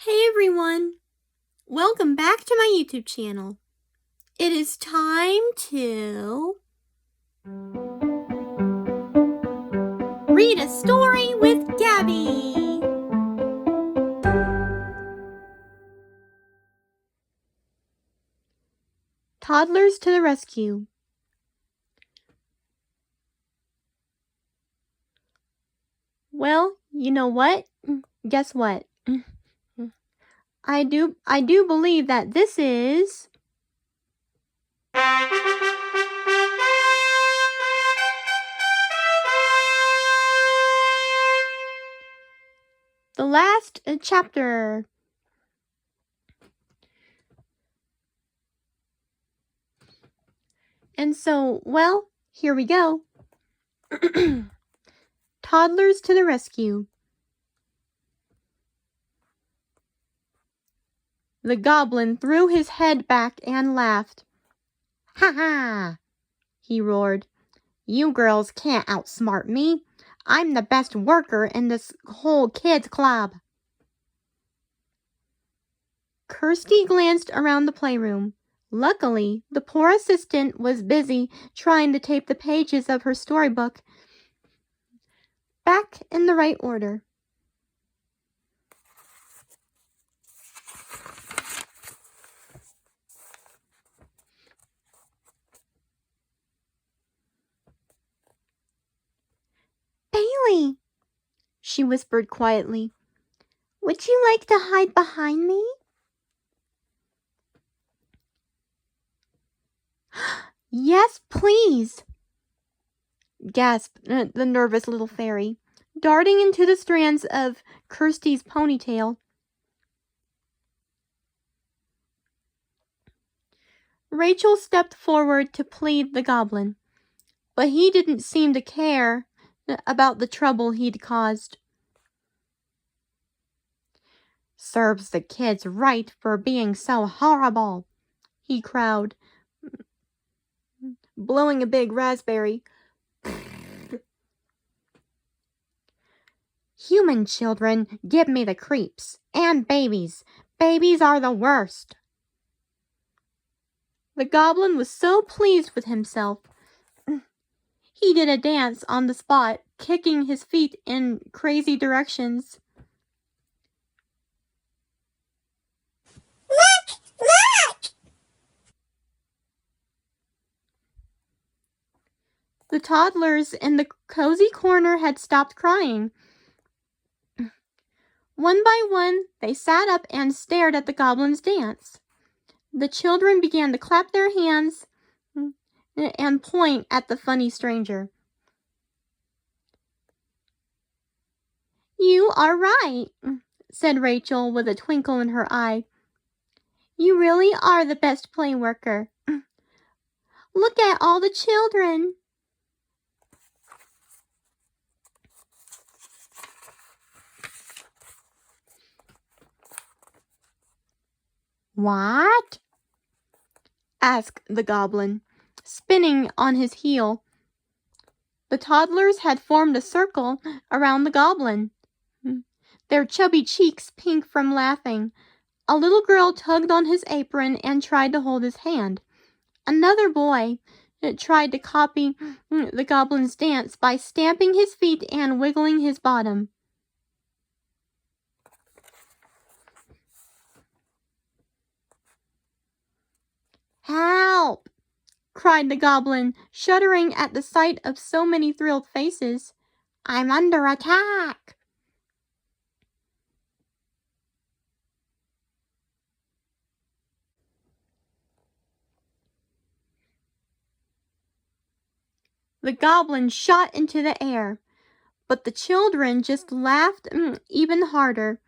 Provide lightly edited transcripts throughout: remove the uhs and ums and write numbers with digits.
Hey everyone! Welcome back to my YouTube channel. It is time to read a story with Gabby. Toddlers to the rescue. Well, you know what? Guess what? I do believe that this is the last chapter. And so, well, here we go. Toddlers to the rescue. The goblin threw his head back and laughed. "Ha ha!" he roared. "You girls can't outsmart me. I'm the best worker in this whole kids' club." Kirsty glanced around the playroom. Luckily, the poor assistant was busy trying to tape the pages of her storybook back in the right order. "Bailey," she whispered quietly, "would you like to hide behind me?" "Yes, please," gasped the nervous little fairy, darting into the strands of Kirsty's ponytail. Rachel stepped forward to plead the goblin, but he didn't seem to care about the trouble he'd caused. "Serves the kids right for being so horrible," he crowed, blowing a big raspberry. "Human children give me the creeps, and babies. Babies are the worst." The goblin was so pleased with himself. He did a dance on the spot, kicking his feet in crazy directions. "Look! Look!" The toddlers in the cozy corner had stopped crying. One by one, they sat up and stared at the goblin's dance. The children began to clap their hands and point at the funny stranger. "You are right," said Rachel with a twinkle in her eye. "You really are the best play worker. Look at all the children." "What?" asked the goblin, spinning on his heel. The toddlers had formed a circle around the goblin, their chubby cheeks pink from laughing. A little girl tugged on his apron and tried to hold his hand. Another boy tried to copy the goblin's dance by stamping his feet and wiggling his bottom. "Help!" cried the goblin, shuddering at the sight of so many thrilled faces. "I'm under attack!" The goblin shot into the air, but the children just laughed even harder.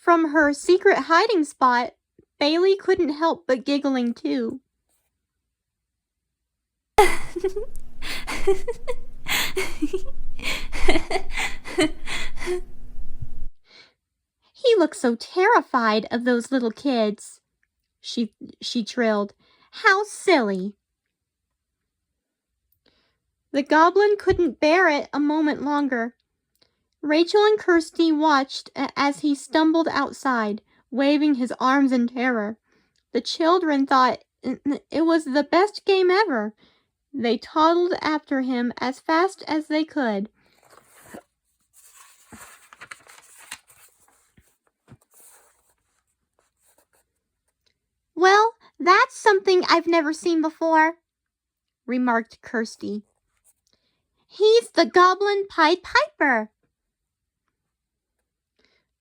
From her secret hiding spot, Bailey couldn't help but giggling too. "He He looked so terrified of those little kids. She trilled. How silly. The goblin couldn't bear it a moment longer. Rachel and Kirsty watched as he stumbled outside, waving his arms in terror. The children thought it was the best game ever. They toddled after him as fast as they could. Well, that's something I've never seen before, remarked Kirsty. He's the Goblin Pied Piper.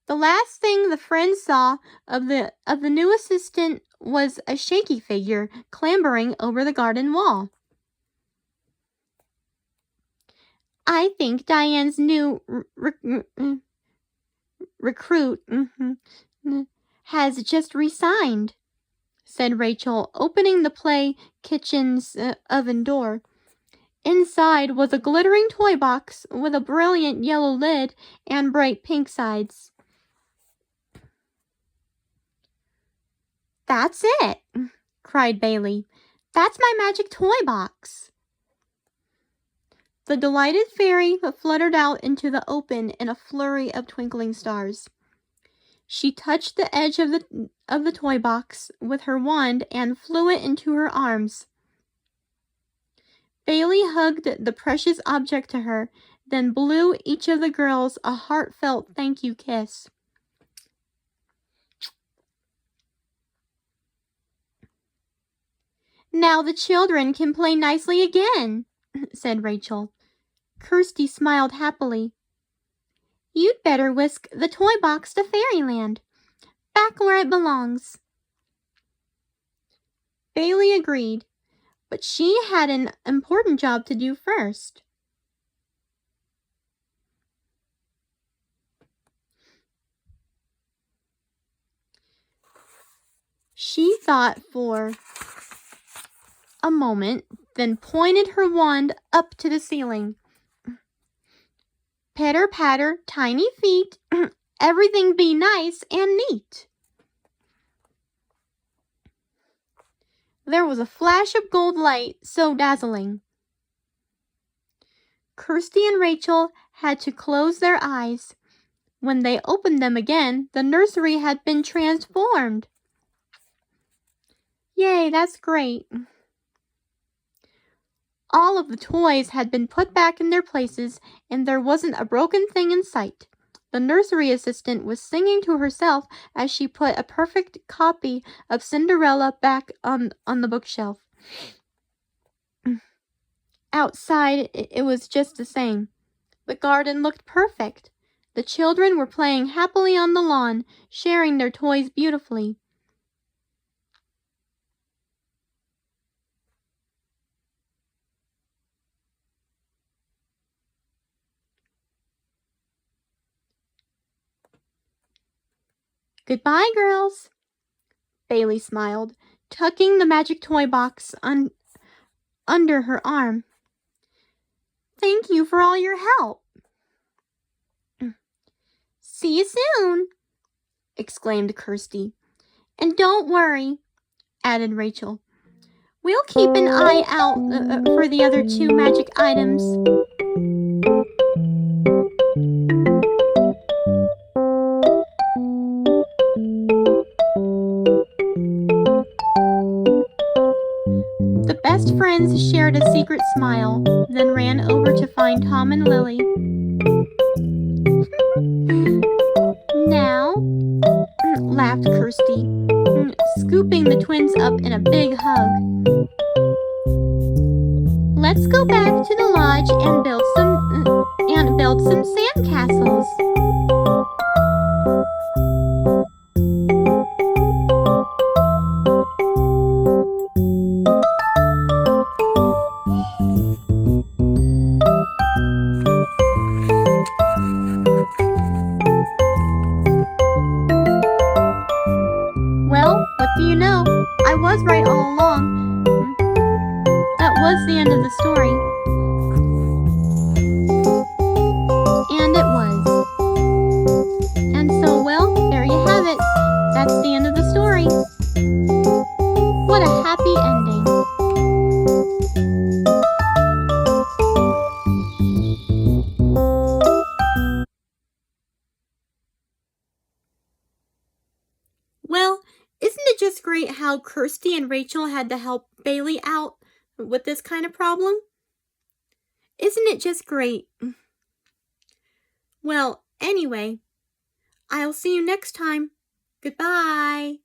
The last thing the friends saw of the new assistant was a shaky figure clambering over the garden wall. I think Diane's new recruit has just resigned, said Rachel, opening the play kitchen's oven door. Inside was a glittering toy box with a brilliant yellow lid and bright pink sides. That's it, cried Bailey. That's my magic toy box. The delighted fairy fluttered out into the open in a flurry of twinkling stars. She touched the edge of the toy box with her wand and flew it into her arms. Bailey hugged the precious object to her, then blew each of the girls a heartfelt thank you kiss. Now the children can play nicely again, said Rachel. Kirsty smiled happily. You'd better whisk the toy box to fairyland, back where it belongs. Bailey agreed, but she had an important job to do first. She thought for a moment, then pointed her wand up to the ceiling. Pitter patter, tiny feet, everything be nice and neat. There was a flash of gold light so dazzling. Kirsty and Rachel had to close their eyes. When they opened them again, the nursery had been transformed. Yay, that's great. All of the toys had been put back in their places, and there wasn't a broken thing in sight. The nursery assistant was singing to herself as she put a perfect copy of Cinderella back on the bookshelf. Outside, it was just the same. The garden looked perfect. The children were playing happily on the lawn, sharing their toys beautifully. Goodbye, girls, Bailey smiled, tucking the magic toy box under her arm. Thank you for all your help. See you soon, exclaimed Kirsty. And don't worry, added Rachel. We'll keep an eye out for the other two magic items. The best friends shared a secret smile, then ran over to find Tom and Lily. Now, laughed Kirsty, scooping the twins up in a big hug. Let's go back to the lodge and build some sandcastles. Well, what do you know? I was right all along. That was the end of the story. And it was. And so, well, there you just great how Kirsty and Rachel had to help Bailey out with this kind of problem? Isn't it just great? Well, anyway, I'll see you next time. Goodbye.